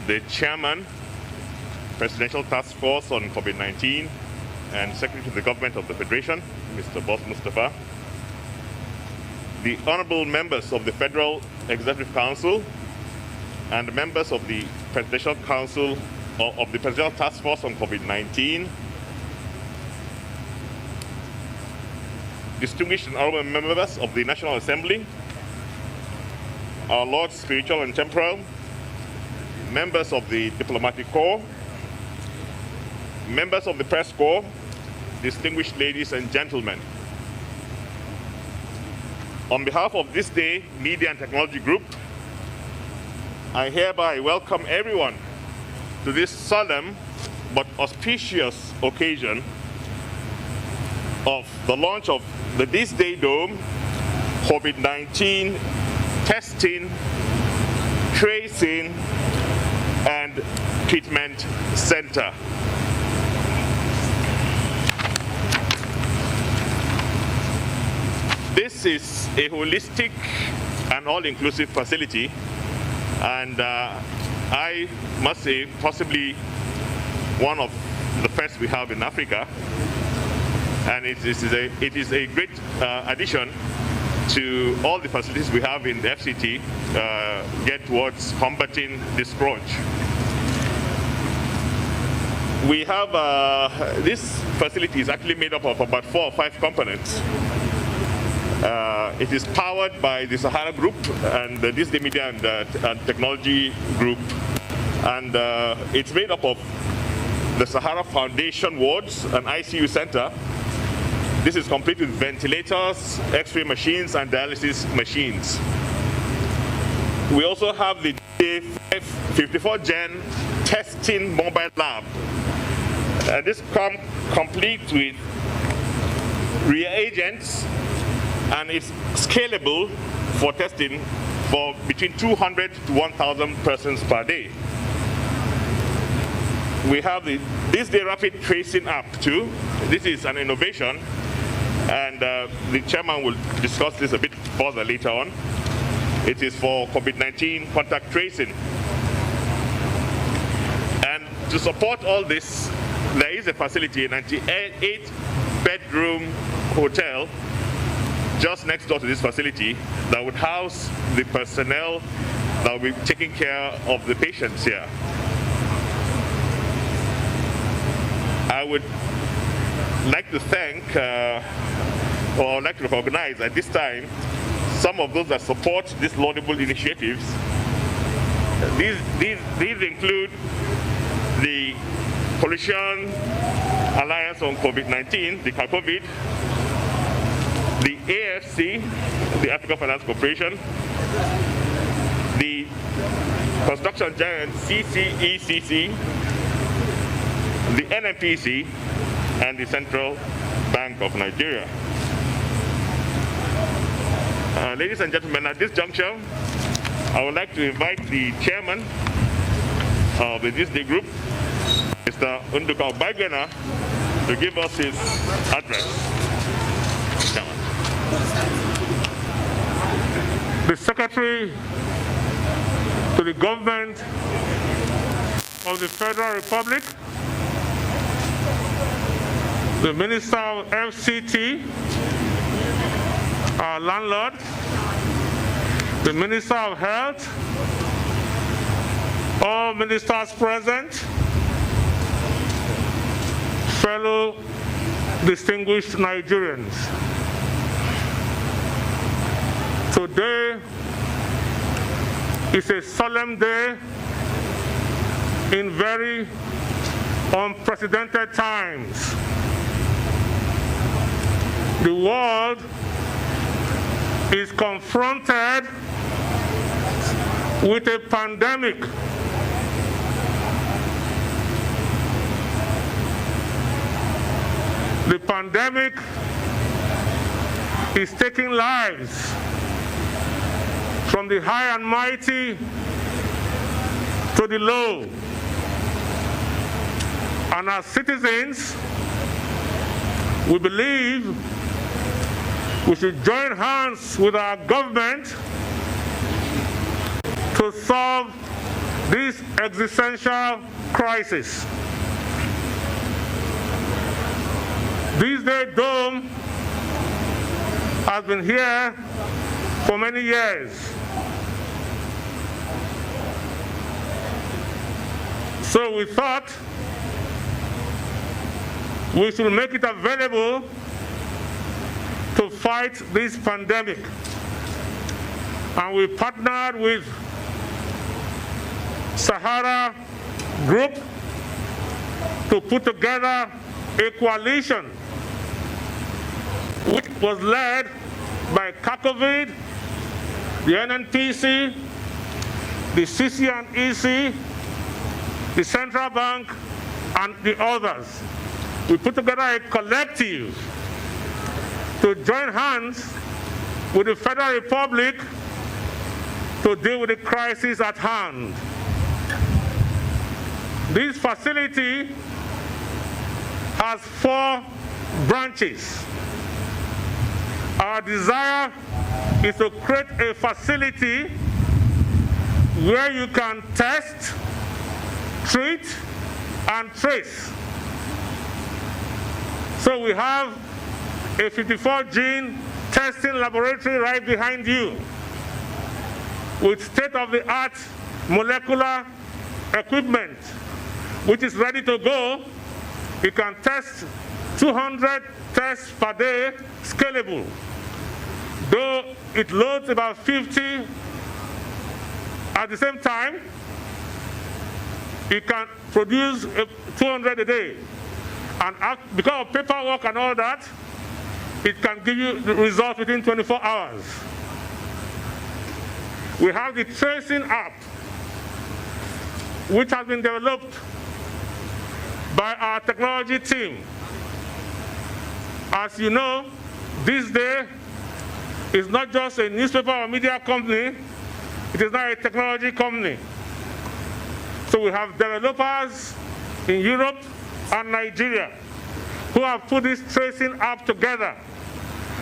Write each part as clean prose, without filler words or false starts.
the Chairman, Presidential Task Force on COVID-19, and Secretary to the Government of the Federation, Mr. Boss Mustafa, the honorable members of the Federal Executive Council, and members of the Presidential Council of the Presidential Task Force on COVID-19, distinguished and honorable members of the National Assembly, our Lords Spiritual and Temporal, members of the Diplomatic Corps, members of the Press Corps, distinguished ladies and gentlemen. On behalf of THISDAY Media and Technology Group, I hereby welcome everyone to this solemn but auspicious occasion of the launch of the THISDAY Dome COVID-19 Testing, Tracing, and Treatment Center. This is a holistic and all-inclusive facility, and I must say possibly one of the first we have in Africa, and it is a great addition to all the facilities we have in the FCT get towards combating this scourge. We have this facility is actually made up of about 4 or 5 components. It is powered by the Sahara Group and the THISDAY Media and Technology Group, and it's made up of the Sahara Foundation wards, an ICU center. This is complete with ventilators, X-ray machines, and dialysis machines. We also have the 54-gen testing mobile lab. This comes complete with reagents, and it's scalable for testing for between 200 to 1,000 persons per day. We have the THISDAY Rapid Tracing app too. This is an innovation, and the chairman will discuss this a bit further later on. It is for COVID-19 contact tracing. And to support all this, there is a facility, a 98-bedroom hotel just next door to this facility that would house the personnel that will be taking care of the patients here. I would like to thank or like to recognize at this time some of those that support these laudable initiatives. These include the Coalition Alliance on COVID-19, the COVID, the AFC, the African Finance Corporation, the construction giant CCECC, the NNPC, and the Central Bank of Nigeria. Ladies and gentlemen, at this juncture, I would like to invite the chairman of the THISDAY Group, Mr. Nduka Bagena, to give us his address. Chairman. The Secretary to the Government of the Federal Republic, the Minister of FCT, our landlord, the Minister of Health, all ministers present, fellow distinguished Nigerians. Today is a solemn day in very unprecedented times. The world is confronted with a pandemic. The pandemic is taking lives from the high and mighty to the low. And as citizens, we believe we should join hands with our government to solve this existential crisis. THISDAY Dome has been here for many years. So we thought we should make it available to fight this pandemic. And we partnered with Sahara Group to put together a coalition which was led by COVID, the NNPC, the CC and EC, the Central Bank, and the others. We put together a collective to join hands with the Federal Republic to deal with the crisis at hand. This facility has 4 branches. Our desire is to create a facility where you can test, treat, and trace. So we have a 54-gene testing laboratory right behind you with state-of-the-art molecular equipment, which is ready to go. You can test 200 tests per day, scalable. Though it loads about 50 at the same time, it can produce 200 a day. And because of paperwork and all that, it can give you the result within 24 hours. We have the tracing app, which has been developed by our technology team. As you know, THISDAY is not just a newspaper or media company, it is now a technology company. So we have developers in Europe and Nigeria who have put this tracing app together.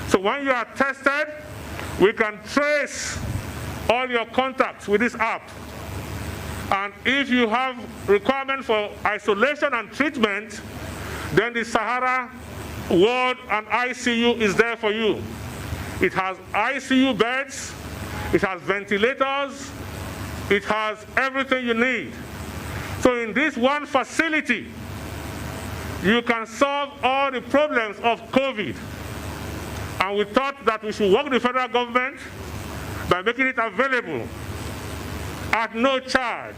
So when you are tested, we can trace all your contacts with this app. And if you have requirement for isolation and treatment, then the Sahara ward and ICU is there for you. It has ICU beds, it has ventilators, it has everything you need. So in this one facility, you can solve all the problems of COVID. And we thought that we should work with the federal government by making it available at no charge.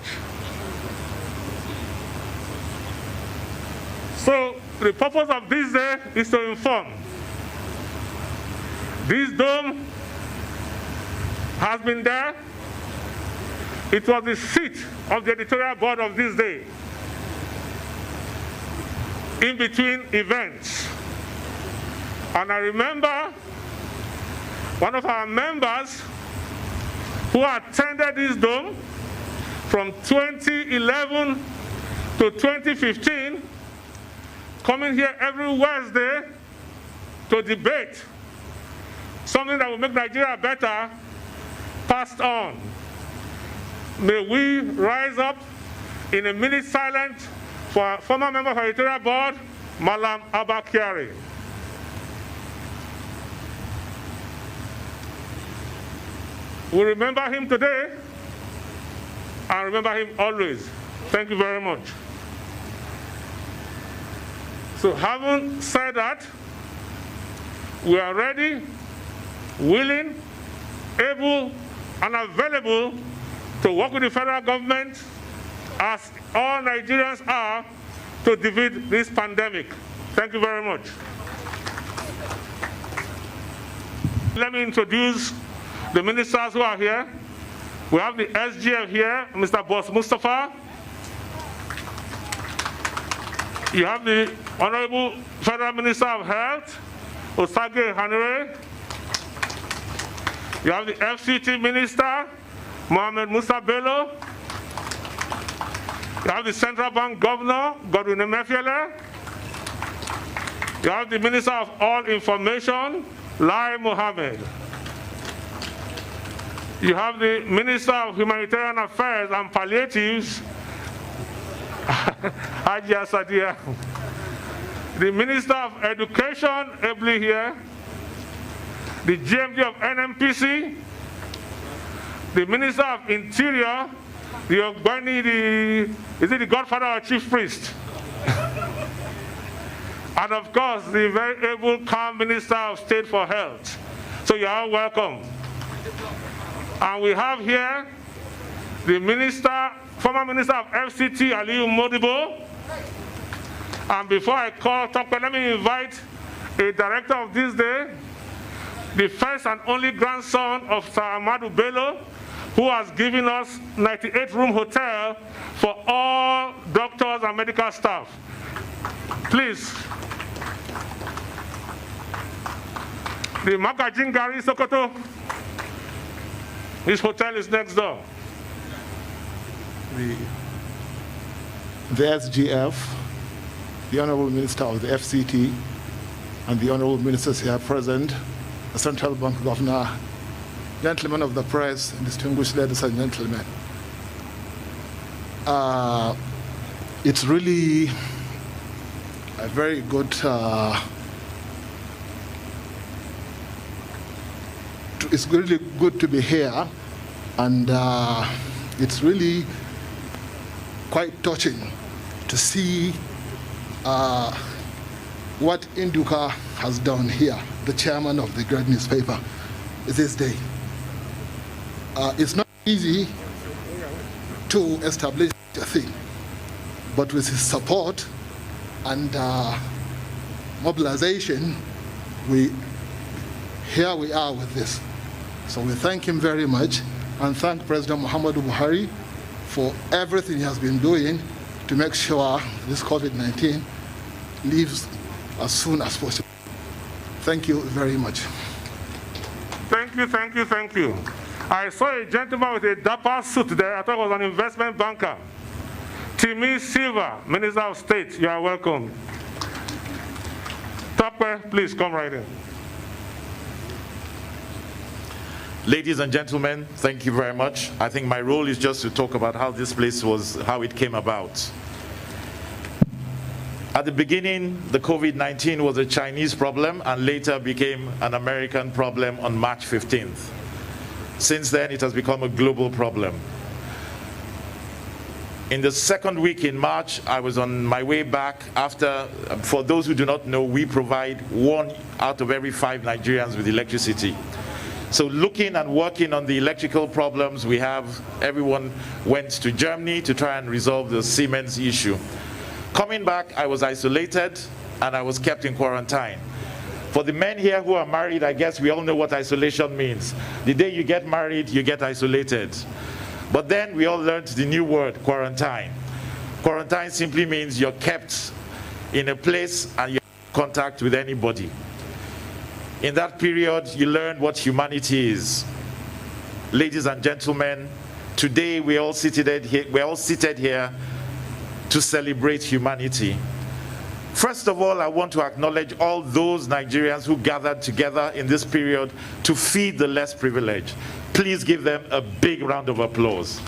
So the purpose of THISDAY is to inform. This dome has been there. It was the seat of the editorial board of THISDAY in between events. And I remember one of our members who attended this dome from 2011 to 2015, coming here every Wednesday to debate something that will make Nigeria better, passed on. May we rise up in a minute silence for our former member of our editorial board, Malam Abba Kyari. We remember him today and remember him always. Thank you very much. So having said that, we are ready, willing, able, and available to work with the federal government, as all Nigerians are, to defeat this pandemic. Thank you very much. Let me introduce the ministers who are here. We have the SGF here, Mr. Boss Mustafa. You have the Honorable Federal Minister of Health, Osage Hanure. You have the FCT Minister, Mohamed Musa Bello. You have the Central Bank Governor, Godwin Emefiele. You have the Minister of All Information, Lai Mohammed. You have the Minister of Humanitarian Affairs and Palliatives, Hajia Sadia. The Minister of Education, ably here. The GMD of NMPC. The Minister of Interior, the Ogbani, is it the godfather or chief priest? And of course, the very able, calm Minister of State for Health. So you are all welcome. And we have here the Minister, former Minister of FCT, Aliyu Modibo. And before I call Tokwe, let me invite a director of THISDAY, the first and only grandson of Sir Ahmadu Bello, who has given us 98-room hotel for all doctors and medical staff. Please. The Magajin Gari Sokoto, his hotel is next door. The SGF, the Honorable Minister of the FCT, and the Honorable Ministers here present, the Central Bank Governor, gentlemen of the press, distinguished ladies and gentlemen. It's really a very good it's really good to be here, and it's really quite touching to see what Induka has done here, the chairman of the great newspaper, THISDAY. It's not easy to establish a thing, but with his support and mobilization, here we are with this. So we thank him very much, and thank President Muhammadu Buhari for everything he has been doing to make sure this COVID-19 leaves as soon as possible. Thank you very much. Thank you, thank you, thank you. I saw a gentleman with a dapper suit there. I thought it was an investment banker. Timi Silva, Minister of State, you are welcome. Topper, please come right in. Ladies and gentlemen, thank you very much. I think my role is just to talk about how this place was, how it came about. At the beginning, the COVID-19 was a Chinese problem and later became an American problem on March 15th. Since then, it has become a global problem. In the second week in March, I was on my way back after, for those who do not know, we provide 1 out of every 5 Nigerians with electricity. So looking and working on the electrical problems we have, everyone went to Germany to try and resolve the Siemens issue. Coming back, I was isolated and I was kept in quarantine. For the men here who are married, I guess we all know what isolation means. The day you get married, you get isolated. But then we all learned the new word, quarantine. Quarantine simply means you're kept in a place and you're in contact with anybody. In that period, you learn what humanity is. Ladies and gentlemen, today we're all seated here to celebrate humanity. First of all, I want to acknowledge all those Nigerians who gathered together in this period to feed the less privileged. Please give them a big round of applause.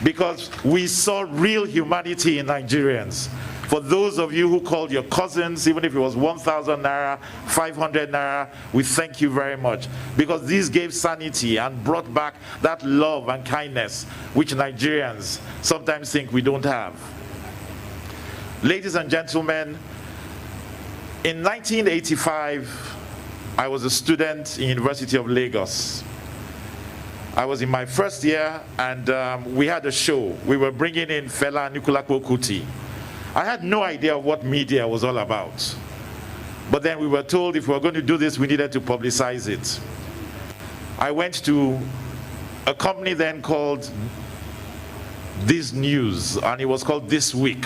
Because we saw real humanity in Nigerians. For those of you who called your cousins, even if it was 1,000 naira, 500 naira, we thank you very much. Because these gave sanity and brought back that love and kindness which Nigerians sometimes think we don't have. Ladies and gentlemen, in 1985, I was a student in University of Lagos. I was in my first year and we had a show. We were bringing in Fela Anikulapo Kuti. I had no idea what media was all about. But then we were told if we were going to do this, we needed to publicize it. I went to a company then called This News, and it was called This Week.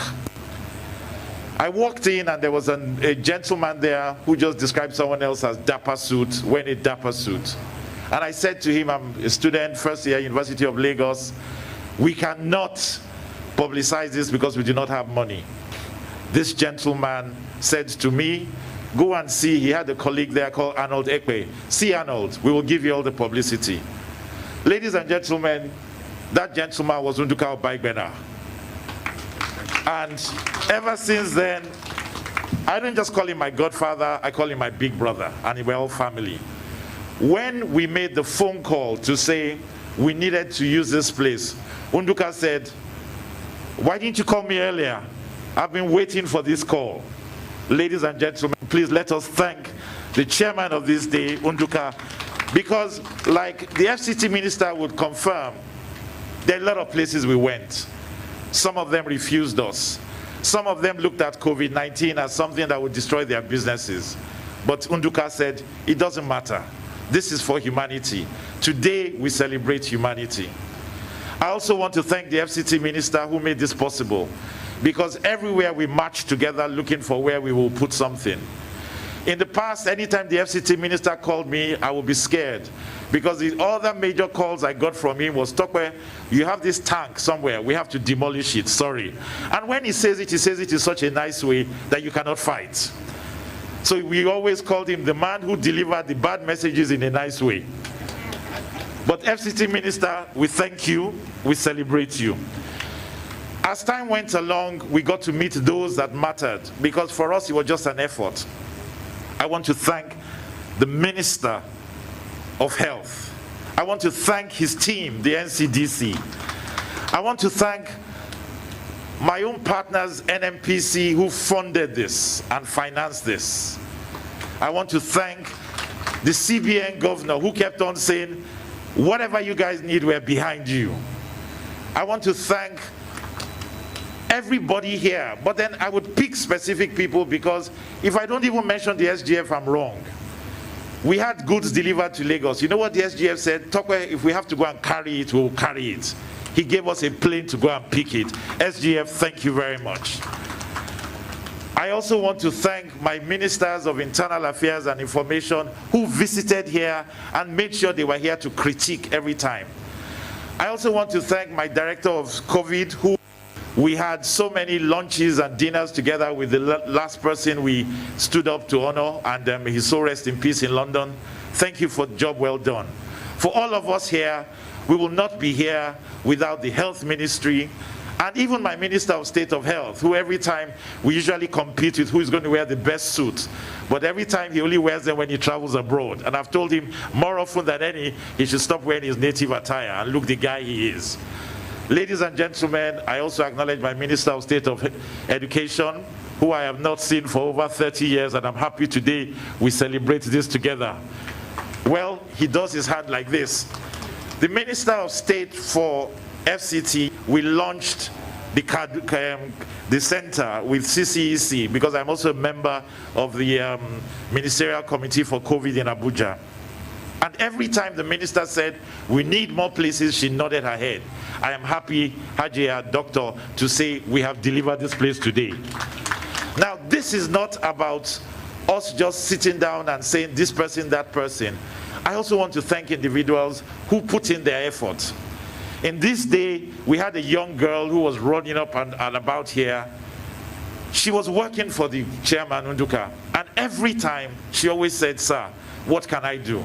I walked in and there was a gentleman there who just described someone else as dapper suit, wearing a dapper suit. And I said to him, I'm a student, first year, University of Lagos. We cannot publicize this because we do not have money. This gentleman said to me, go and see, he had a colleague there called Arnold Ekpe. See Arnold, we will give you all the publicity. Ladies and gentlemen, that gentleman was Unduka Obagbena. And ever since then, I don't just call him my godfather, I call him my big brother, and we're all family. When we made the phone call to say we needed to use this place, Unduka said, "Why didn't you call me earlier? I've been waiting for this call." Ladies and gentlemen, please let us thank the chairman of this day, Unduka, because like the FCT minister would confirm, there are a lot of places we went. Some of them refused us. Some of them looked at COVID-19 as something that would destroy their businesses. But Unduka said, it doesn't matter. This is for humanity. Today, we celebrate humanity. I also want to thank the FCT minister who made this possible, because everywhere we marched together looking for where we will put something. In the past, anytime the FCT minister called me, I would be scared, because the other major calls I got from him was, "Tokwe, you have this tank somewhere, we have to demolish it, sorry." And when he says it in such a nice way that you cannot fight. So we always called him the man who delivered the bad messages in a nice way. But FCT minister, we thank you, we celebrate you. As time went along, we got to meet those that mattered, because for us it was just an effort. I want to thank the Minister of Health. I want to thank his team, the NCDC. I want to thank my own partners, NMPC, who funded this and financed this. I want to thank the CBN governor, who kept on saying, whatever you guys need, we're behind you. I want to thank everybody here, but then I would pick specific people, because if I don't even mention the SGF, I'm wrong. We had goods delivered to Lagos. You know what the SGF said? Tokwe, if we have to go and carry it, we'll carry it. He gave us a plane to go and pick it. SGF, thank you very much. I also want to thank my ministers of internal affairs and information who visited here and made sure they were here to critique every time. I also want to thank my director of COVID, who we had so many lunches and dinners together with the last person we stood up to honor, and his soul rest in peace in London. Thank you for the job well done. For all of us here, we will not be here without the health ministry, and even my Minister of State of Health, who every time we usually compete with who is going to wear the best suit, but every time he only wears them when he travels abroad. And I've told him more often than any, he should stop wearing his native attire and look the guy he is. Ladies and gentlemen, I also acknowledge my Minister of State of Education, who I have not seen for over 30 years, and I'm happy today we celebrate this together. Well, he does his hand like this. The Minister of State for FCT, we launched the center with CCEC, because I'm also a member of the Ministerial Committee for COVID in Abuja. And every time the minister said, we need more places, she nodded her head. I am happy, Hajia, Doctor, to say we have delivered this place today. Now, this is not about us just sitting down and saying this person, that person. I also want to thank individuals who put in their effort. In this day, we had a young girl who was running up and about here. She was working for the chairman, Unduka, and every time she always said, "Sir, what can I do?"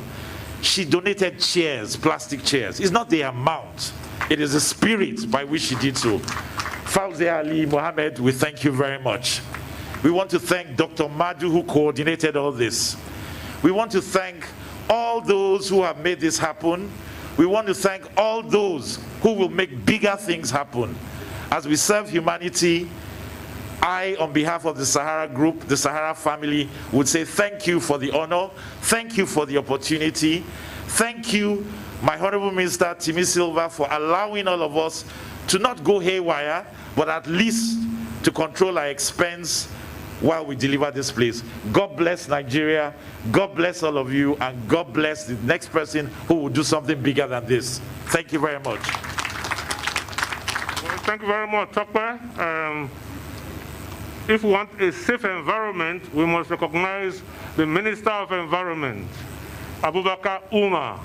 She donated chairs, plastic chairs. It's not the amount, it is the spirit by which she did so. Fauzi Ali Mohammed, we thank you very much. We want to thank Dr. Madu, who coordinated all this. We want to thank all those who have made this happen. We want to thank all those who will make bigger things happen. As we serve humanity, I, on behalf of the Sahara Group, the Sahara family, would say thank you for the honor, thank you for the opportunity, thank you, my Honorable Minister Timi Silva, for allowing all of us to not go haywire, but at least to control our expense while we deliver this place. God bless Nigeria, God bless all of you, and God bless the next person who will do something bigger than this. Thank you very much. Well, thank you very much, Tokwe. If we want a safe environment, we must recognize the Minister of Environment, Abubakar Umar.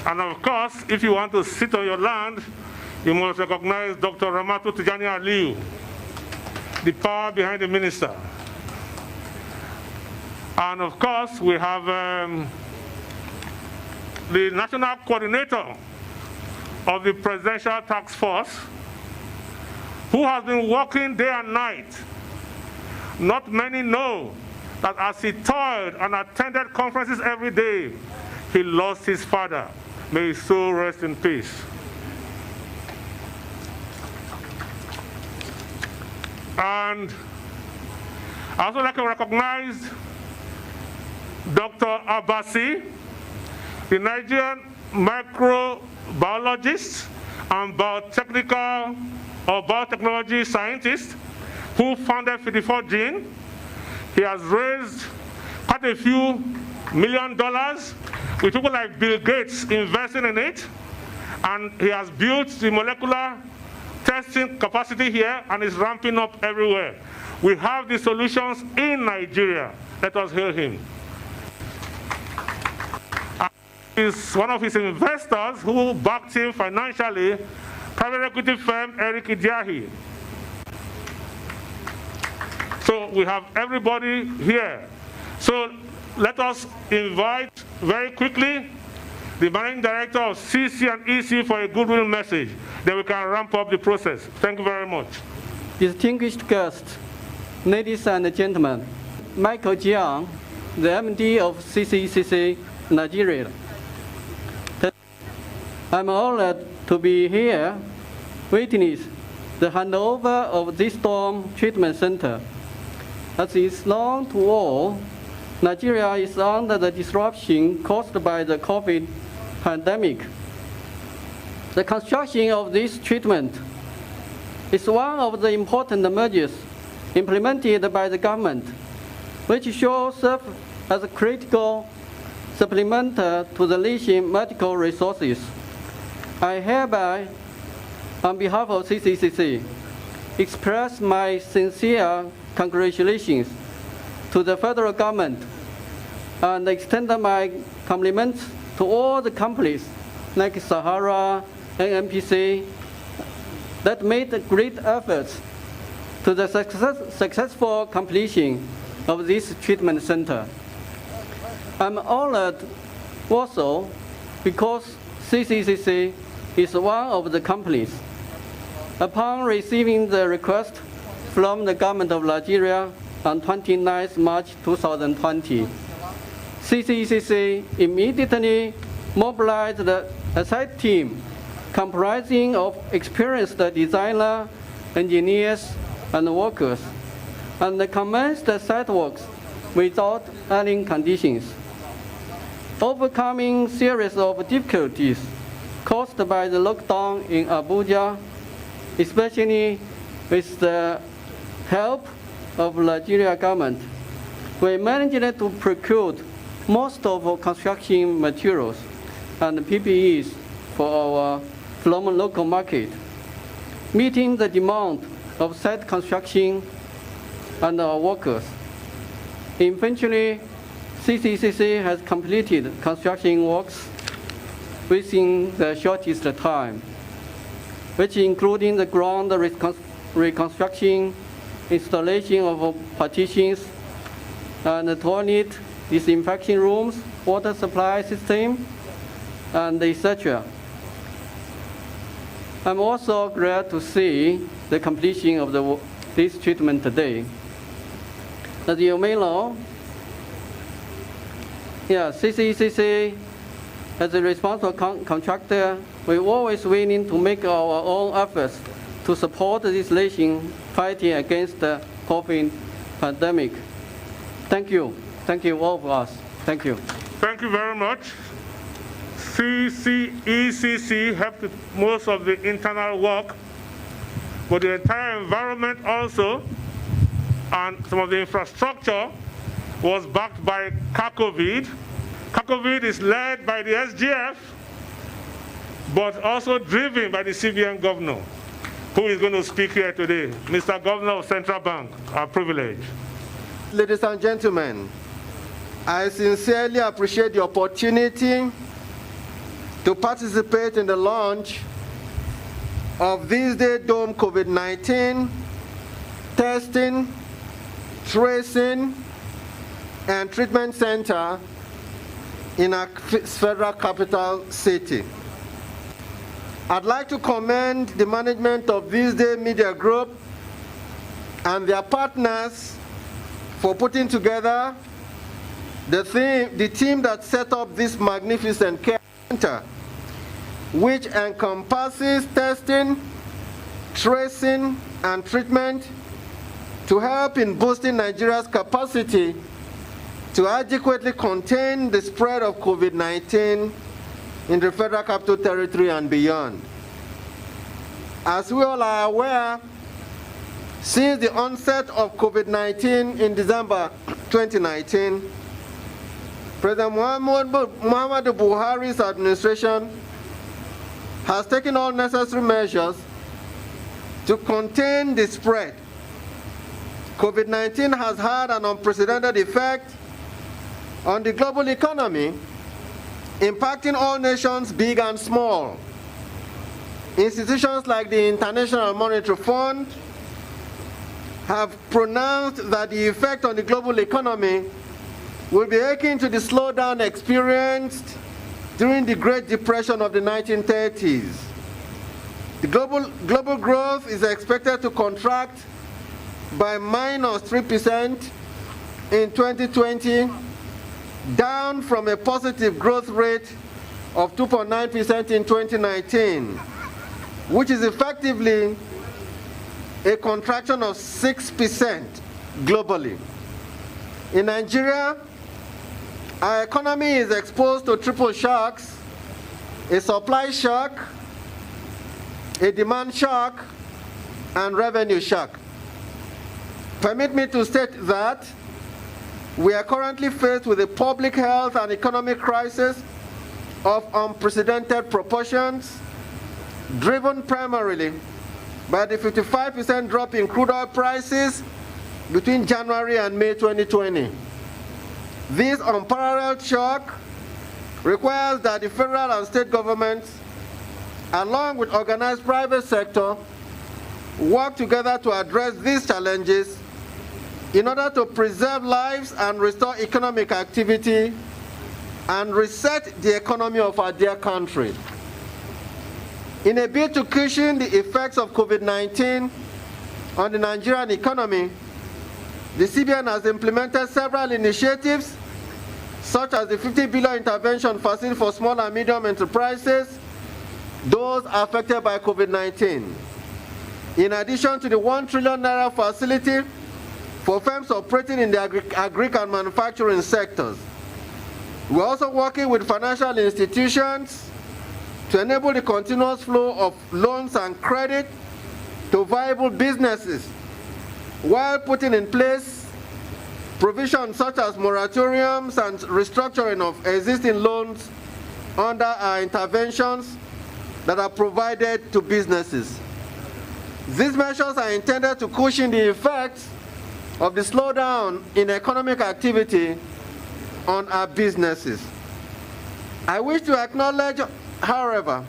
And of course, if you want to sit on your land, you must recognize Dr. Ramatu Tijani Aliyu, the power behind the minister. And of course, we have the national coordinator of the Presidential Task Force, who has been working day and night. Not many know that as he toiled and attended conferences every day, he lost his father. May his soul rest in peace. And I also like to recognize Dr. Abasi, the Nigerian microbiologist and biotechnology scientist who founded 54Gene. He has raised quite a few $1 million with people like Bill Gates investing in it, and he has built the molecular testing capacity here and is ramping up everywhere. We have the solutions in Nigeria. Let us hail him. Is one of his investors who backed him financially, private equity firm Eric Idiahi. So we have everybody here. So let us invite very quickly the managing director of CC and EC for a goodwill message. Then we can ramp up the process. Thank you very much. Distinguished guests, ladies and gentlemen, Michael Jiang, the MD of CCECC Nigeria. I'm honored to be here, witness the handover of this storm treatment center. As is known to all, Nigeria is under the disruption caused by the COVID pandemic. The construction of this treatment is one of the important measures implemented by the government, which should serve as a critical supplement to the nation's medical resources. I hereby, on behalf of CCCC, express my sincere congratulations to the federal government and extend my compliments to all the companies like Sahara and MPC that made great efforts to the successful completion of this treatment center. I'm honored also because CCCC is one of the companies. Upon receiving the request from the government of Nigeria on 29 March 2020, CCCC immediately mobilized a site team comprising of experienced designers, engineers, and workers, and commenced the site works without any conditions. Overcoming series of difficulties caused by the lockdown in Abuja, especially with the help of the Nigeria government, we managed to procure most of our construction materials and PPEs from local market, meeting the demand of site construction and our workers. Eventually, CCCC has completed construction works within the shortest time, which including the ground reconstruction, installation of partitions, and the toilet, disinfection rooms, water supply system, and etc. I'm also glad to see the completion of this treatment today. As you may know, CCECC, as a responsible contractor, we're always willing to make our own efforts to support this nation fighting against the COVID pandemic. Thank you. Thank you, all of us. Thank you. Thank you very much. CCECC helped with most of the internal work, but the entire environment also, and some of the infrastructure was backed by CACOVID. CACOVID is led by the SGF, but also driven by the CBN governor, who is going to speak here today. Mr. Governor of Central Bank, our privilege. Ladies and gentlemen, I sincerely appreciate the opportunity to participate in the launch of THISDAY Dome COVID-19 testing, tracing, and treatment center in our federal capital city. I'd like to commend the management of THISDAY Media Group and their partners for putting together the team that set up this magnificent care center, which encompasses testing, tracing, and treatment to help in boosting Nigeria's capacity to adequately contain the spread of COVID-19 in the Federal Capital Territory and beyond. As we all are aware, since the onset of COVID-19 in December 2019, President Muhammadu Buhari's administration has taken all necessary measures to contain the spread. COVID-19 has had an unprecedented effect on the global economy, impacting all nations, big and small. Institutions like the International Monetary Fund have pronounced that the effect on the global economy will be akin to the slowdown experienced during the Great Depression of the 1930s. The global growth is expected to contract by -3% in 2020, down from a positive growth rate of 2.9% in 2019, which is effectively a contraction of 6% globally. In Nigeria, our economy is exposed to triple shocks: a supply shock, a demand shock, and revenue shock. Permit me to state that we are currently faced with a public health and economic crisis of unprecedented proportions, driven primarily by the 55% drop in crude oil prices between January and May 2020. This unparalleled shock requires that the federal and state governments, along with organized private sector, work together to address these challenges in order to preserve lives and restore economic activity and reset the economy of our dear country. In a bid to cushion the effects of COVID-19 on the Nigerian economy, the CBN has implemented several initiatives, such as the 50 billion intervention facility for small and medium enterprises, those affected by COVID-19. In addition to the 1 trillion naira facility for firms operating in the agri and manufacturing sectors. We're also working with financial institutions to enable the continuous flow of loans and credit to viable businesses, while putting in place provisions such as moratoriums and restructuring of existing loans under our interventions that are provided to businesses. These measures are intended to cushion the effects of the slowdown in economic activity on our businesses. I wish to acknowledge, however,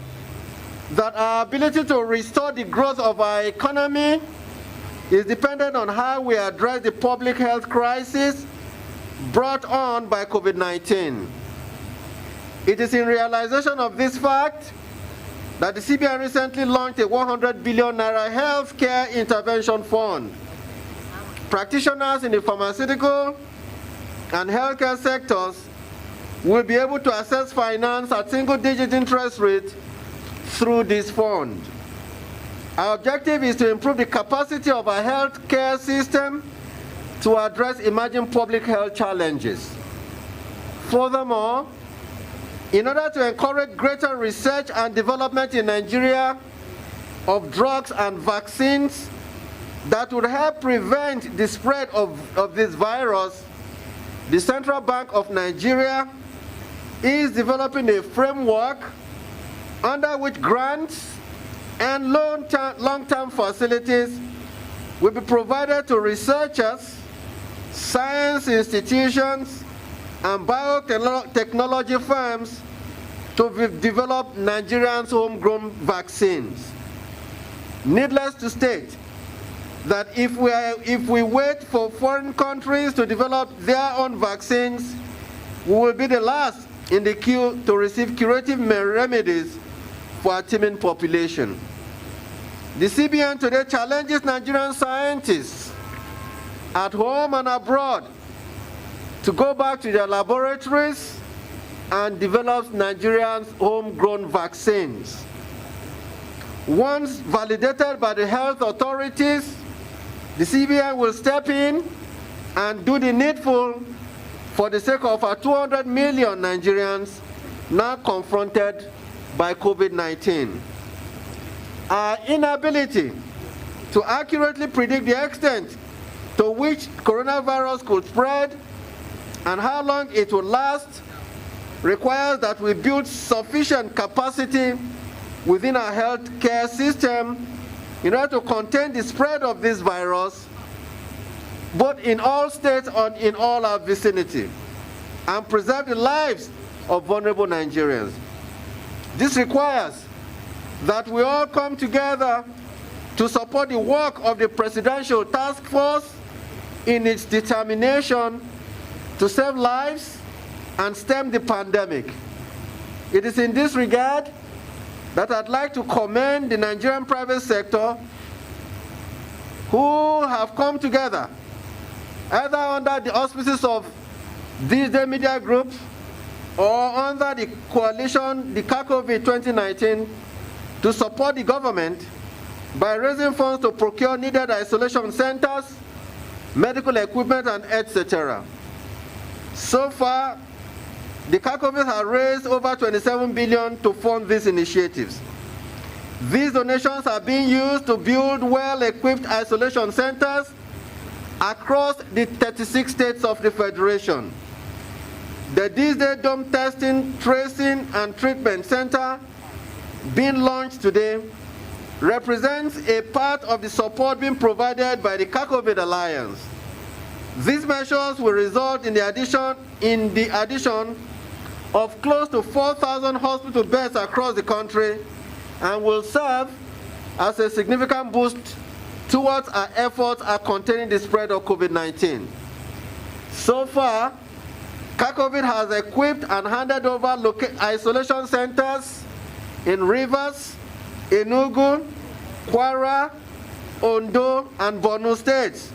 that our ability to restore the growth of our economy is dependent on how we address the public health crisis brought on by COVID-19. It is in realization of this fact that the CBN recently launched a 100 billion naira healthcare intervention fund. Practitioners in the pharmaceutical and healthcare sectors will be able to access finance at single-digit interest rate through this fund. Our objective is to improve the capacity of our healthcare system to address emerging public health challenges. Furthermore, in order to encourage greater research and development in Nigeria of drugs and vaccines that would help prevent the spread of this virus, the Central Bank of Nigeria is developing a framework under which grants and long-term facilities will be provided to researchers, science institutions, and biotechnology firms to develop Nigerians' homegrown vaccines. Needless to state that if we wait for foreign countries to develop their own vaccines, we will be the last in the queue to receive curative remedies for our teeming population. The CBN today challenges Nigerian scientists at home and abroad to go back to their laboratories and develop Nigerians' homegrown vaccines. Once validated by the health authorities, the CBN will step in and do the needful for the sake of our 200 million Nigerians now confronted by COVID-19. Our inability to accurately predict the extent to which coronavirus could spread and how long it will last requires that we build sufficient capacity within our healthcare system in order to contain the spread of this virus, both in all states and in all our vicinity, and preserve the lives of vulnerable Nigerians. This requires that we all come together to support the work of the Presidential Task Force in its determination to save lives and stem the pandemic. It is in this regard that I'd like to commend the Nigerian private sector who have come together, either under the auspices of THISDAY Media Group or under the coalition, the COVID 2019, to support the government by raising funds to procure needed isolation centers, medical equipment, and etc. So far, the CACOVID has raised over 27 billion to fund these initiatives. These donations are being used to build well-equipped isolation centers across the 36 states of the Federation. The THISDAY Dome Testing, Tracing, and Treatment Center, being launched today, represents a part of the support being provided by the CACOVID Alliance. These measures will result in the addition of close to 4,000 hospital beds across the country and will serve as a significant boost towards our efforts at containing the spread of COVID-19. So far, CACOVID has equipped and handed over isolation centers in Rivers, Enugu, Kwara, Ondo, and Borno states.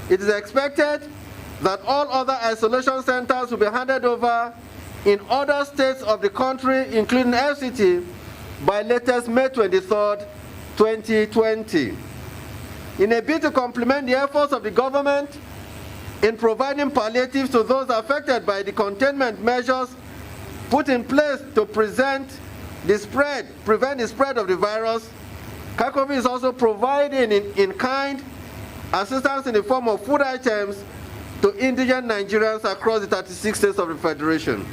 It is expected that all other isolation centers will be handed over in other states of the country, including FCT, by latest May 23rd, 2020. In a bid to complement the efforts of the government in providing palliatives to those affected by the containment measures put in place to prevent the spread of the virus, CACOVID is also providing in-kind assistance in the form of food items to indigent Nigerians across the 36 states of the Federation.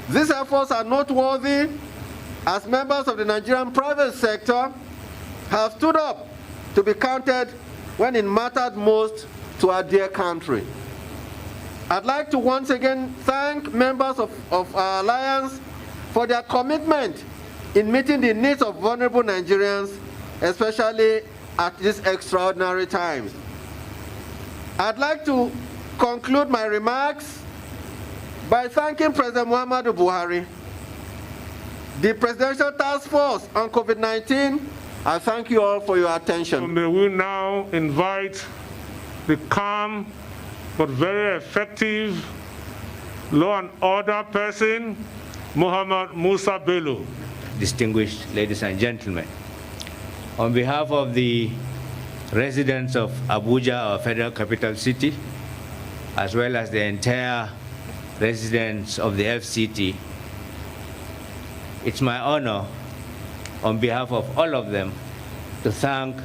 These efforts are noteworthy as members of the Nigerian private sector have stood up to be counted when it mattered most to our dear country. I'd like to once again thank members of our alliance for their commitment in meeting the needs of vulnerable Nigerians, especially at these extraordinary times. I'd like to conclude my remarks by thanking President Muhammadu Buhari, the Presidential Task Force on COVID-19. I thank you all for your attention. May we now invite the calm but very effective law and order person, Muhammad Musa Bello. Distinguished ladies and gentlemen, on behalf of the residents of Abuja, our federal capital city, as well as the entire residents of the FCT, it's my honor, on behalf of all of them, to thank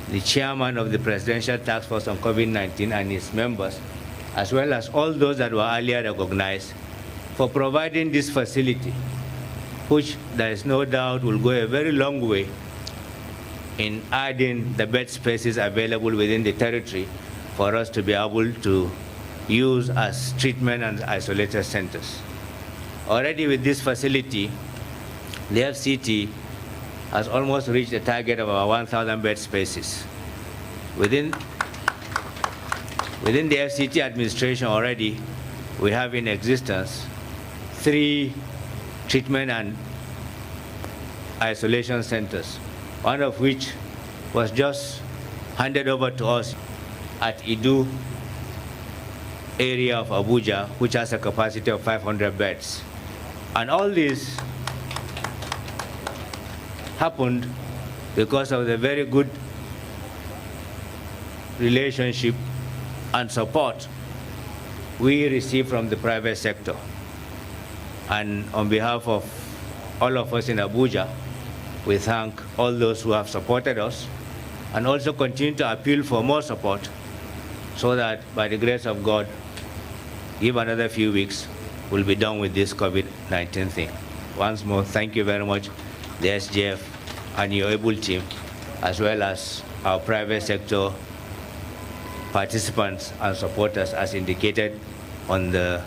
the chairman of the Presidential Task Force on COVID-19 and his members, as well as all those that were earlier recognized, for providing this facility, which there is no doubt will go a very long way in adding the bed spaces available within the territory for us to be able to use as treatment and isolated centers. Already with this facility, the FCT has almost reached a target of about 1,000 bed spaces. Within the FCT administration already, we have in existence 3 treatment and isolation centers, one of which was just handed over to us at Idu area of Abuja, which has a capacity of 500 beds. And all this happened because of the very good relationship and support we receive from the private sector. And on behalf of all of us in Abuja, we thank all those who have supported us and also continue to appeal for more support so that by the grace of God, give another few weeks, we'll be done with this COVID-19 thing. Once more, thank you very much, the SGF and your able team, as well as our private sector participants and supporters as indicated on the,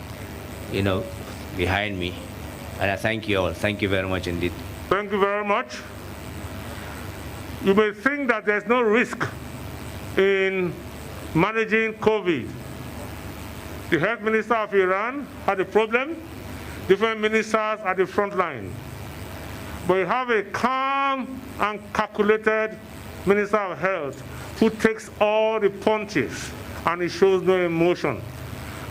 behind me. And I thank you all. Thank you very much indeed. Thank you very much. You may think that there's no risk in managing COVID. The health minister of Iran had a problem. Different ministers at the front line. But you have a calm and calculated minister of health who takes all the punches and he shows no emotion.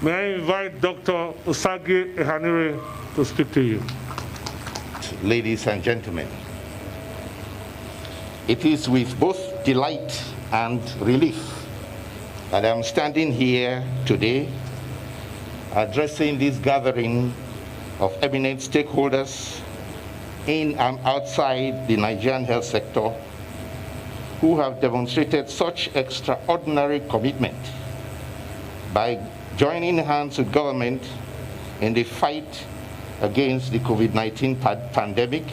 May I invite Dr. Usagi Ehanire to speak to you. Ladies and gentlemen, it is with both delight and relief that I'm standing here today addressing this gathering of eminent stakeholders in and outside the Nigerian health sector who have demonstrated such extraordinary commitment by joining hands with government in the fight against the COVID-19 pandemic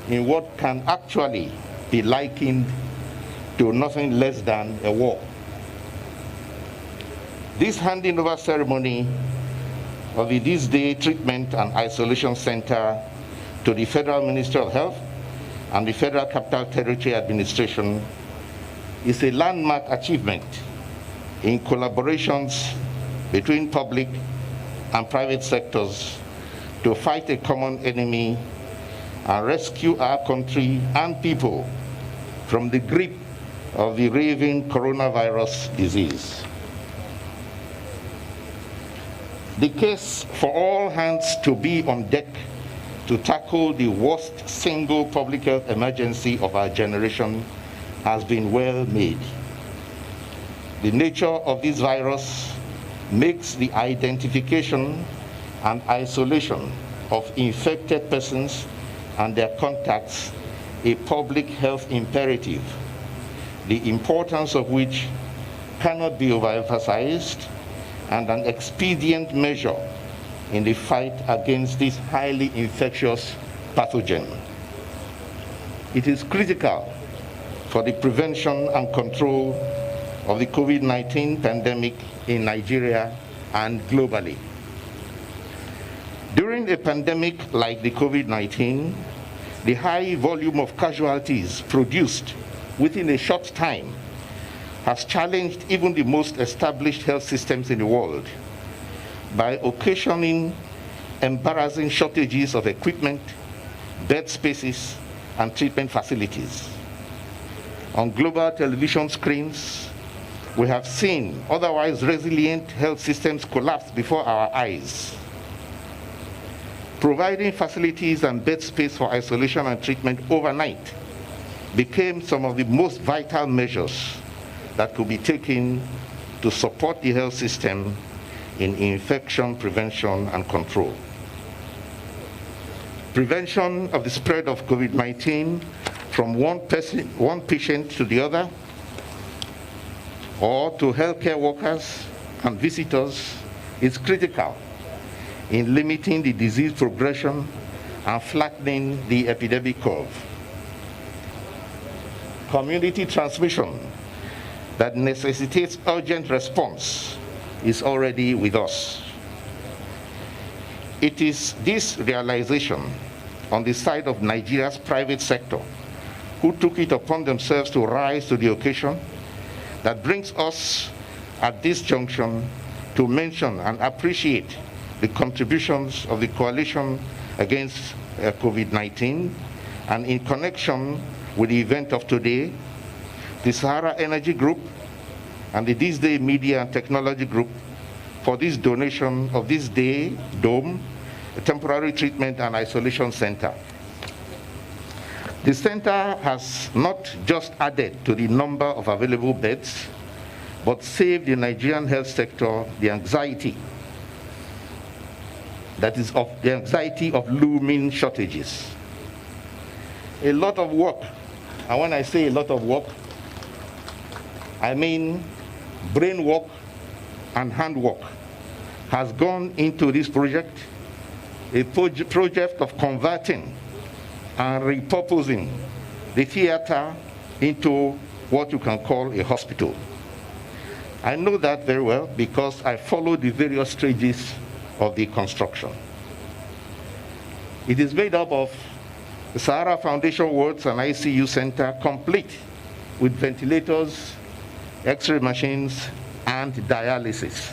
in what can actually be likened to nothing less than a war. This handing over ceremony of the THISDAY Treatment and Isolation Center to the Federal Ministry of Health and the Federal Capital Territory Administration is a landmark achievement in collaborations between public and private sectors to fight a common enemy and rescue our country and people from the grip of the raving coronavirus disease. The case for all hands to be on deck to tackle the worst single public health emergency of our generation has been well made. The nature of this virus makes the identification and isolation of infected persons and their contacts a public health imperative, the importance of which cannot be overemphasized, and an expedient measure in the fight against this highly infectious pathogen. It is critical for the prevention and control of the COVID-19 pandemic in Nigeria and globally. During a pandemic like the COVID-19, the high volume of casualties produced within a short time has challenged even the most established health systems in the world by occasioning embarrassing shortages of equipment, bed spaces, and treatment facilities. On global television screens, we have seen otherwise resilient health systems collapse before our eyes. Providing facilities and bed space for isolation and treatment overnight became some of the most vital measures that could be taken to support the health system in infection prevention and control. Prevention of the spread of COVID-19 from one patient to the other, or to healthcare workers and visitors, is critical in limiting the disease progression and flattening the epidemic curve. Community transmission that necessitates urgent response is already with us. It is this realization on the side of Nigeria's private sector, who took it upon themselves to rise to the occasion, that brings us at this junction to mention and appreciate the contributions of the coalition against COVID-19, and in connection with the event of today, the Sahara Energy Group and the THISDAY Media and Technology Group for this donation of this day dome, a temporary treatment and isolation center. The center has not just added to the number of available beds, but saved the Nigerian health sector the anxiety of looming shortages. A lot of work, and when I say a lot of work, I mean brain work and hand work, has gone into this project, a project of converting and repurposing the theater into what you can call a hospital. I know that very well because I followed the various stages of the construction. It is made up of the Sahara Foundation wards and ICU center, complete with ventilators, X-ray machines, and dialysis.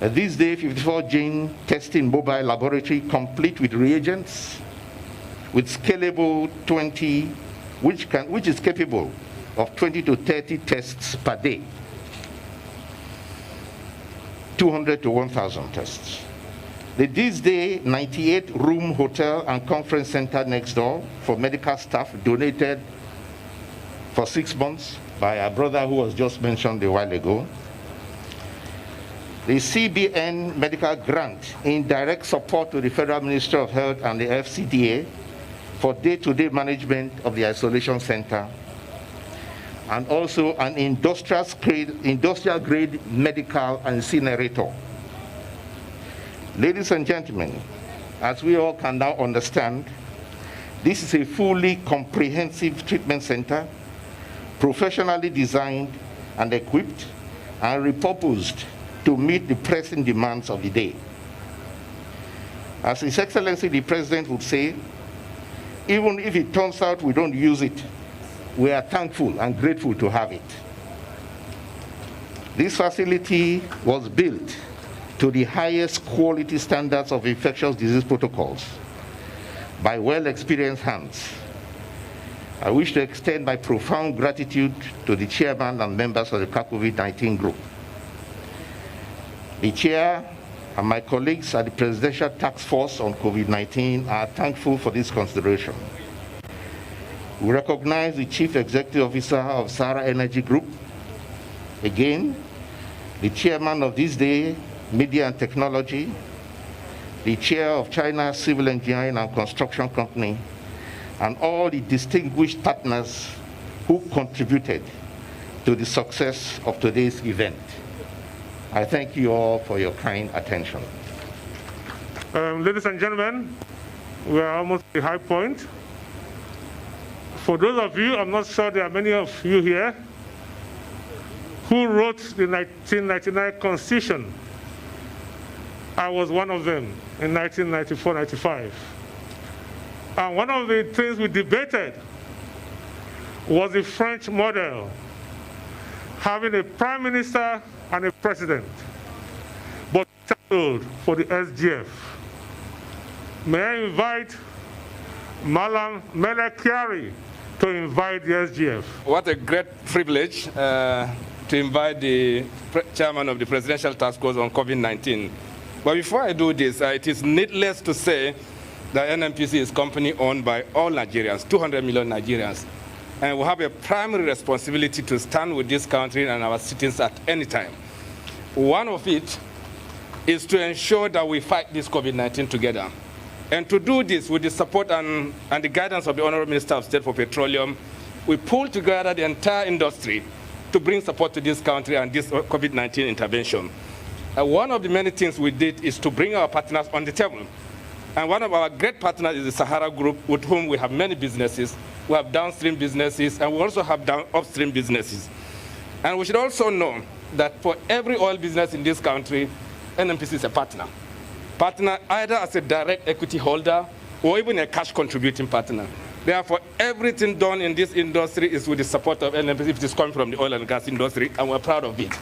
This day, 54-gene testing mobile laboratory, complete with reagents, with scalable 20, which is capable of 20 to 30 tests per day. 200 to 1,000 tests. The THISDAY 98-room hotel and conference center next door for medical staff, donated for 6 months by our brother who was just mentioned a while ago. The CBN medical grant in direct support to the Federal Ministry of Health and the FCDA for day-to-day management of the isolation center, and also an industrial-grade medical incinerator. Ladies and gentlemen, as we all can now understand, this is a fully comprehensive treatment center, professionally designed and equipped and repurposed to meet the pressing demands of the day. As His Excellency the President would say, even if it turns out we don't use it, we are thankful and grateful to have it. This facility was built to the highest quality standards of infectious disease protocols by well-experienced hands. I wish to extend my profound gratitude to the chairman and members of the COVID-19 group. The chair and my colleagues at the Presidential Task Force on COVID-19 are thankful for this consideration. We recognize the Chief Executive Officer of Sahara Energy Group, again, the chairman of THISDAY Media and Technology, the chair of China's Civil Engineering and Construction Company, and all the distinguished partners who contributed to the success of today's event. I thank you all for your kind attention. Ladies and gentlemen, we are almost at the high point. For those of you, I'm not sure there are many of you here, who wrote the 1999 Constitution. I was one of them in 1994-95. And one of the things we debated was the French model, having a prime minister and a president, but settled for the SGF. May I invite Malam Melekari to invite the SGF. What a great privilege to invite the chairman of the Presidential Task Force on COVID-19. But before I do this, it is needless to say that NNPC is a company owned by all Nigerians, 200 million Nigerians. And we have a primary responsibility to stand with this country and our citizens at any time. One of it is to ensure that we fight this COVID-19 together. And to do this with the support and the guidance of the Honorable Minister of State for Petroleum, we pulled together the entire industry to bring support to this country and this COVID-19 intervention. One of the many things we did is to bring our partners on the table. And one of our great partners is the Sahara Group, with whom we have many businesses. We have downstream businesses, and we also have upstream businesses. And we should also know that for every oil business in this country, NNPC is a partner. Partner either as a direct equity holder or even a cash contributing partner. Therefore, everything done in this industry is with the support of NNPC. It is coming from the oil and gas industry, and we're proud of it.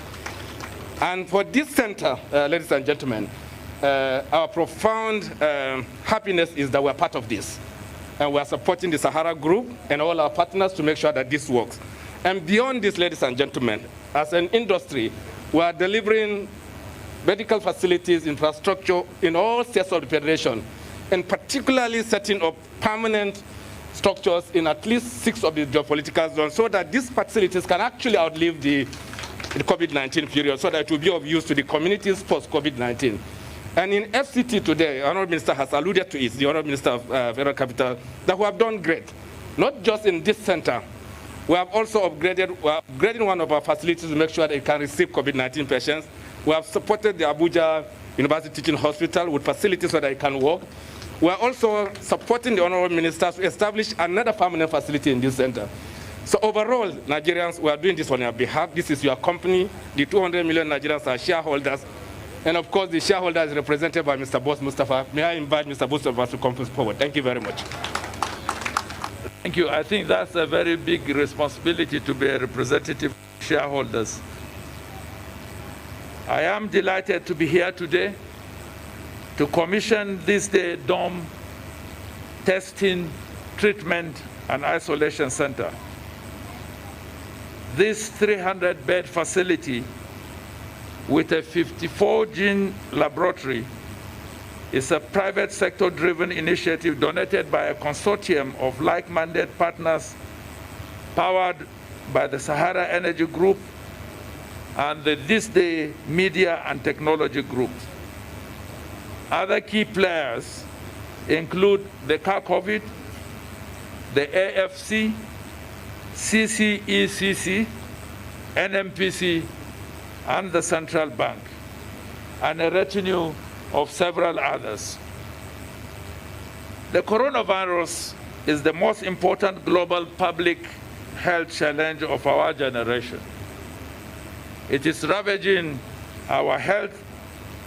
And for this center, ladies and gentlemen, our profound happiness is that we're part of this. And we're supporting the Sahara Group and all our partners to make sure that this works. And beyond this, ladies and gentlemen, as an industry, we are delivering medical facilities, infrastructure in all states of the Federation, and particularly setting up permanent structures in at least 6 of the geopolitical zones so that these facilities can actually outlive the COVID-19 period, so that it will be of use to the communities post-COVID-19. And in FCT today, the Honorable Minister has alluded to it, the Honorable Minister of Federal Capital, that we have done great, not just in this center. We have also upgraded one of our facilities to make sure that it can receive COVID-19 patients. We have supported the Abuja University Teaching Hospital with facilities so that it can work. We are also supporting the Honorable Minister to establish another permanent facility in this center. So overall, Nigerians, we are doing this on your behalf. This is your company. The 200 million Nigerians are shareholders. And of course, the shareholder is represented by Mr. Boss Mustafa. May I invite Mr. Boss Mustafa to come forward? Thank you very much. Thank you. I think that's a very big responsibility to be a representative of shareholders. I am delighted to be here today to commission THISDAY Dome Testing, Treatment, and Isolation Center. This 300-bed facility with a 54-gene laboratory is a private sector-driven initiative donated by a consortium of like-minded partners powered by the Sahara Energy Group and the THISDAY Media and Technology Group. Other key players include the COVID, the AFC, CCECC, NMPC, and the Central Bank, and a retinue of several others. The coronavirus is the most important global public health challenge of our generation. It is ravaging our health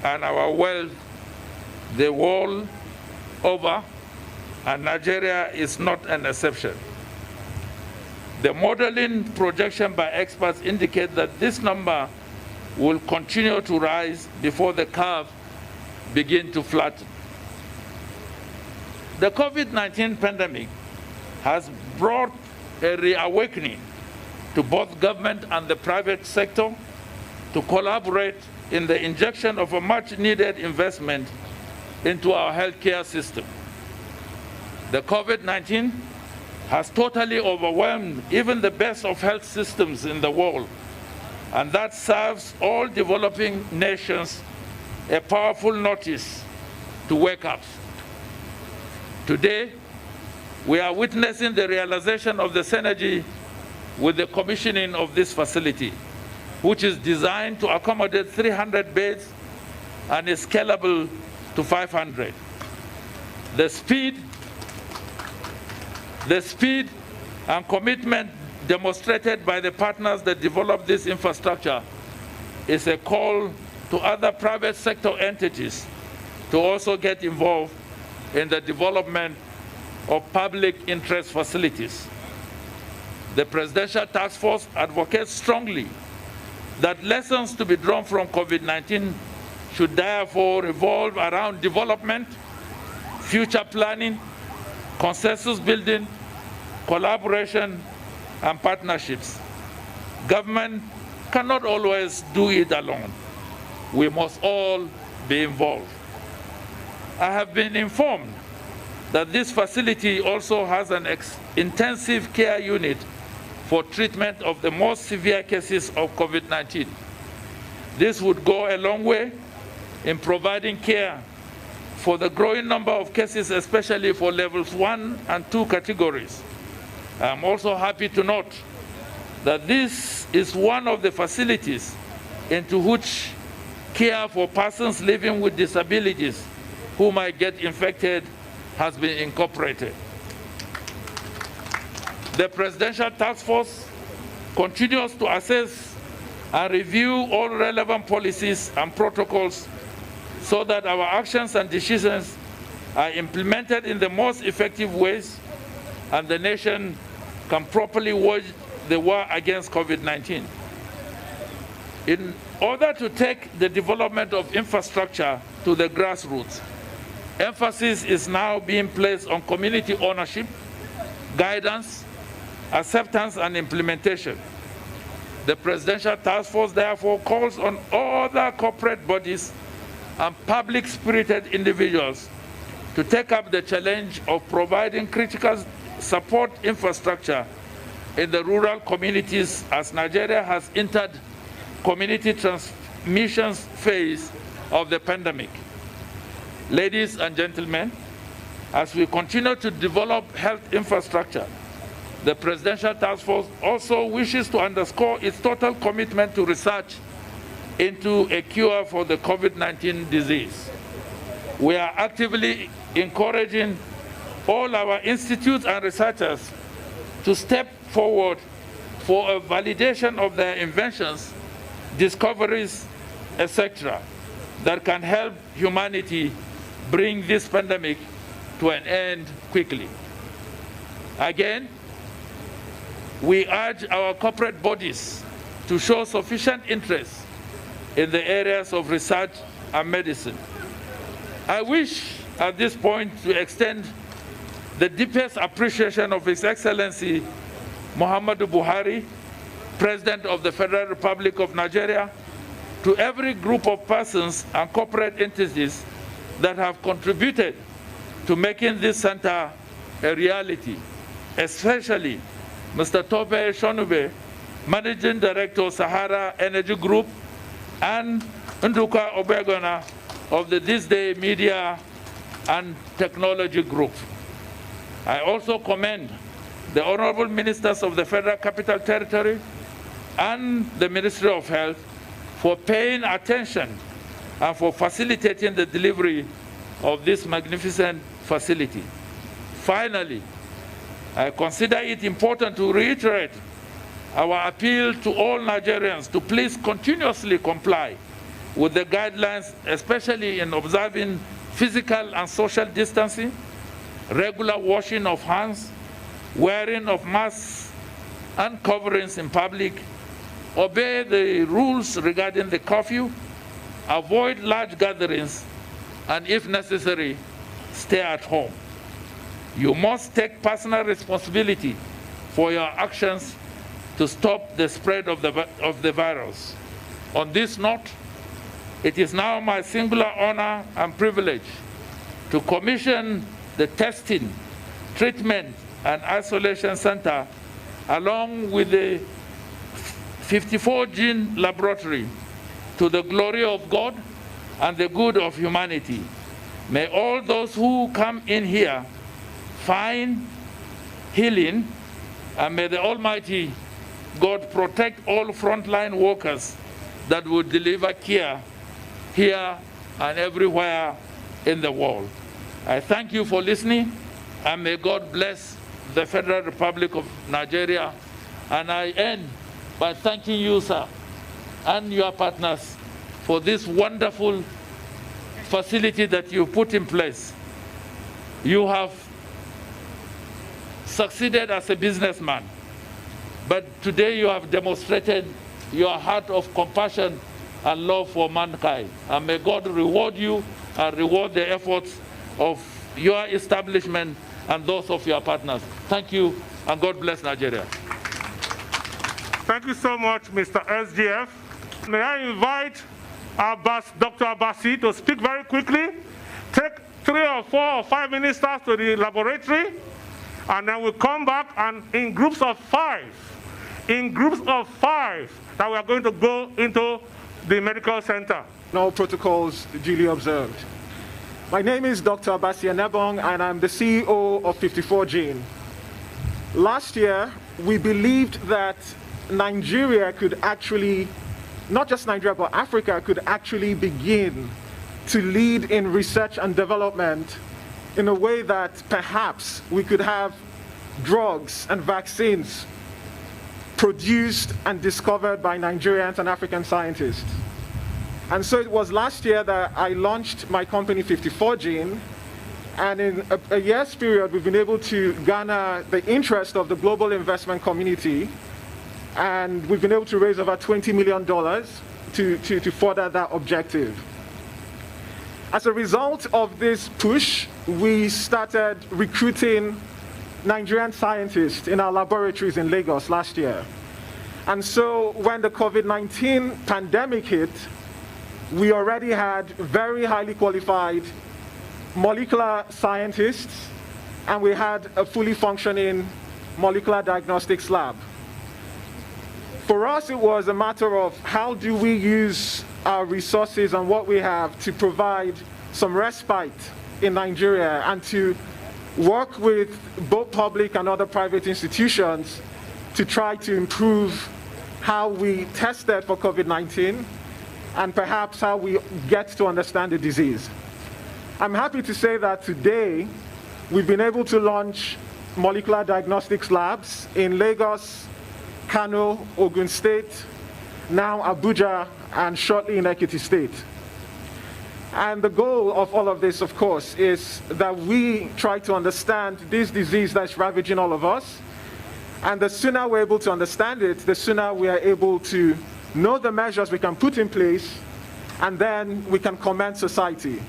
and our wealth the world over, and Nigeria is not an exception. The modeling projection by experts indicate that this number will continue to rise before the curve begins to flatten. The COVID-19 pandemic has brought a reawakening to both government and the private sector to collaborate in the injection of a much-needed investment into our healthcare system. The COVID-19 has totally overwhelmed even the best of health systems in the world, and that serves all developing nations a powerful notice to wake up. Today, we are witnessing the realization of the synergy with the commissioning of this facility, which is designed to accommodate 300 beds and is scalable to 500. The speed and commitment demonstrated by the partners that developed this infrastructure is a call to other private sector entities to also get involved in the development of public interest facilities. The Presidential Task Force advocates strongly that lessons to be drawn from COVID-19 should therefore revolve around development, future planning, consensus building, collaboration, and partnerships. Government cannot always do it alone. We must all be involved. I have been informed that this facility also has an intensive care unit for treatment of the most severe cases of COVID-19. This would go a long way in providing care for the growing number of cases, especially for levels 1 and 2 categories. I'm also happy to note that this is one of the facilities into which care for persons living with disabilities who might get infected has been incorporated. The Presidential Task Force continues to assess and review all relevant policies and protocols so that our actions and decisions are implemented in the most effective ways and the nation can properly wage the war against COVID-19. In order to take the development of infrastructure to the grassroots, emphasis is now being placed on community ownership, guidance, acceptance, and implementation. The Presidential Task Force therefore calls on all other corporate bodies and public-spirited individuals to take up the challenge of providing critical support infrastructure in the rural communities as Nigeria has entered community transmission phase of the pandemic. Ladies and gentlemen, as we continue to develop health infrastructure, the Presidential Task Force also wishes to underscore its total commitment to research into a cure for the COVID-19 disease. We are actively encouraging all our institutes and researchers to step forward for a validation of their inventions, discoveries, etc., that can help humanity bring this pandemic to an end quickly. Again, we urge our corporate bodies to show sufficient interest in the areas of research and medicine. I wish at this point to extend the deepest appreciation of His Excellency Muhammadu Buhari, President of the Federal Republic of Nigeria, to every group of persons and corporate entities that have contributed to making this center a reality, especially Mr. Tope Shonube, Managing Director of Sahara Energy Group, and Nduka Obegona of the THISDAY Media and Technology Group. I also commend the Honorable Ministers of the Federal Capital Territory and the Ministry of Health for paying attention and for facilitating the delivery of this magnificent facility. Finally, I consider it important to reiterate our appeal to all Nigerians to please continuously comply with the guidelines, especially in observing physical and social distancing, regular washing of hands, wearing of masks and coverings in public, obey the rules regarding the curfew, avoid large gatherings, and if necessary, stay at home. You must take personal responsibility for your actions to stop the spread of the virus. On this note, it is now my singular honor and privilege to commission the testing, treatment, and isolation center along with the 54-gene laboratory to the glory of God and the good of humanity. May all those who come in here find healing, and may the Almighty God protect all frontline workers that will deliver care here and everywhere in the world. I thank you for listening, and may God bless the Federal Republic of Nigeria. And I end by thanking you, sir, and your partners for this wonderful facility that you put in place. You have succeeded as a businessman, but today you have demonstrated your heart of compassion and love for mankind. And may God reward you and reward the efforts of your establishment and those of your partners. Thank you, and God bless Nigeria. Thank you so much, Mr. SGF. May I invite Dr. Abbasi to speak very quickly, take 3 or 4 or 5 ministers to the laboratory, and then we'll come back and in groups of 5, that we are going to go into the medical center. All protocols duly observed. My name is Dr. Abbasi Enebong, and I'm the CEO of 54Gene. Last year, we believed that Nigeria could actually, not just Nigeria, but Africa could actually begin to lead in research and development in a way that perhaps we could have drugs and vaccines produced and discovered by Nigerians and African scientists. And so it was last year that I launched my company 54Gene, and in a year's period we've been able to garner the interest of the global investment community, and we've been able to raise over $20 million to further that objective. As a result of this push, we started recruiting Nigerian scientists in our laboratories in Lagos last year. And so when the COVID-19 pandemic hit, we already had very highly qualified molecular scientists, and we had a fully functioning molecular diagnostics lab. For us, it was a matter of how do we use our resources and what we have to provide some respite in Nigeria and to work with both public and other private institutions to try to improve how we tested for COVID-19 and perhaps how we get to understand the disease. I'm happy to say that today we've been able to launch molecular diagnostics labs in Lagos, Kano, Ogun State, now Abuja, and shortly in Ekiti State. And the goal of all of this, of course, is that we try to understand this disease that's ravaging all of us. And the sooner we're able to understand it, the sooner we are able to know the measures we can put in place, and then we can commend society.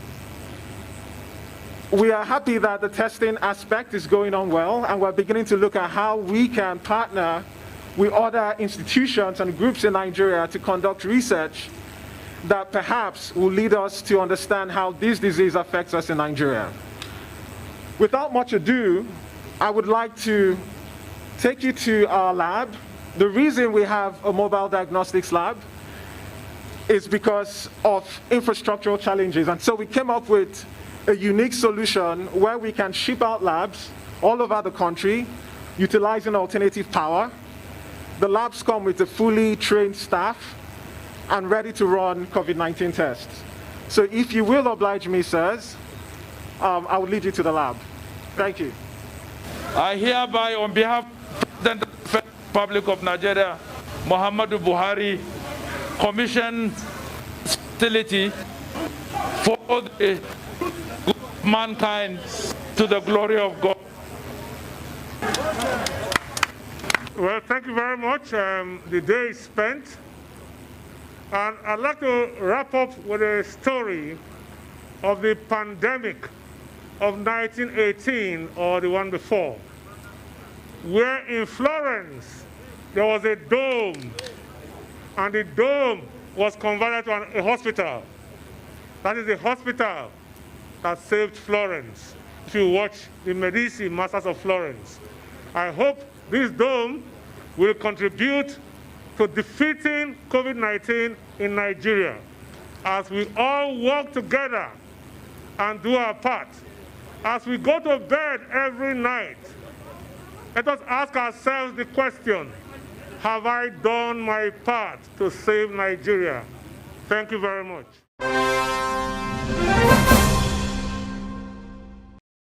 We are happy that the testing aspect is going on well, and we're beginning to look at how we can partner with other institutions and groups in Nigeria to conduct research that perhaps will lead us to understand how this disease affects us in Nigeria. Without much ado, I would like to take you to our lab. The reason we have a mobile diagnostics lab is because of infrastructural challenges. And so we came up with a unique solution where we can ship out labs all over the country utilizing alternative power. The labs come with a fully trained staff and ready to run COVID-19 tests. So if you will oblige me, sirs, I will lead you to the lab. Thank you. I hereby, on behalf of the President of the Republic of Nigeria, Muhammadu Buhari, commission facility for the good of mankind to the glory of God. Well, thank you very much. The day is spent. And I'd like to wrap up with a story of the pandemic of 1918, or the one before, where in Florence there was a dome, and the dome was converted to a hospital. That is the hospital that saved Florence. If you watch the Medici Masters of Florence, I hope this dome will contribute to defeating COVID-19 in Nigeria as we all work together and do our part. As we go to bed every night, let us ask ourselves the question, have I done my part to save Nigeria? Thank you very much.